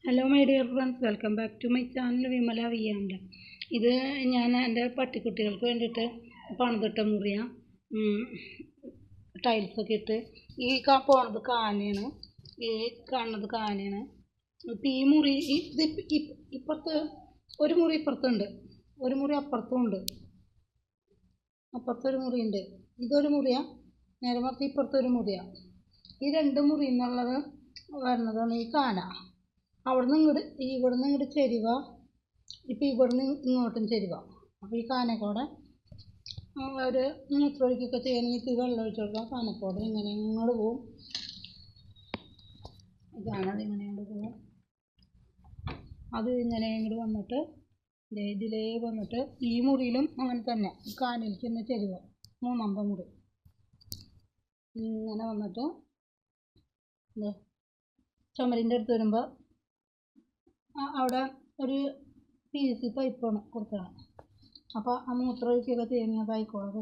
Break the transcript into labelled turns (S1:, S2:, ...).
S1: Hello my dear friends, welcome back to my channel Vimala വിയാണ്ട്. ഇത് ഞാൻ എൻ്റെ പട്ടിക്കുട്ടികൾക്ക് വേണ്ടിയിട്ട് പണിതിട്ട മുറിയാണ്. ടൈൽസൊക്കെ ഇട്ട് ഈ പോണത് കാനയാണ്, ഈ കാണുന്നത് കാനയാണ്. ഇപ്പം ഈ മുറി ഇപ്പുറത്ത് ഒരു മുറി ഇപ്പുറത്തുണ്ട്, ഒരു മുറി അപ്പുറത്തും ഉണ്ട്. അപ്പുറത്തൊരു മുറിയുണ്ട്, ഇതൊരു മുറിയാണ്. നേരെ മറിച്ച് ഇപ്പുറത്തൊരു മുറിയാണ്. ഈ രണ്ട് മുറി എന്നുള്ളത് വരുന്നതാണ് ഈ കാന. ഇവിടുന്ന് ഇങ്ങോട്ട് ചെരിവ, ഇപ്പം ഇവിടുന്ന് ഇങ്ങോട്ടും ചെരിവ. അപ്പോൾ ഈ കാനക്കോടെ ഒരു മൂത്രമൊഴിക്കൊക്കെ ചെയ്യണമെങ്കിൽ ഇത്തിരി വെള്ളം ഒഴിച്ച് കൊടുക്കാം. കാനക്കോടെ ഇങ്ങനെ ഇങ്ങോട്ട് പോവും, ഇങ്ങനെ ഇങ്ങോട്ട് പോവും. അത് ഇങ്ങനെ ഇങ്ങോട്ട് വന്നിട്ട് ഇതിലേ വന്നിട്ട് ഈ മുറിയിലും അങ്ങനെ തന്നെ ഈ കാനയിലേക്ക് തന്നെ ചെരിവ, മൂന്നാമത്തെ മുറി ഇങ്ങനെ വന്നിട്ട് ചുമരിൻ്റെ അടുത്ത് വരുമ്പോൾ അവിടെ ഒരു PVC പൈപ്പാണ് കൊടുക്കണം. അപ്പോൾ ആ മൂത്രമൊഴിക്കൊക്കെ തേങ്ങ പായിക്കോളൊക്കെ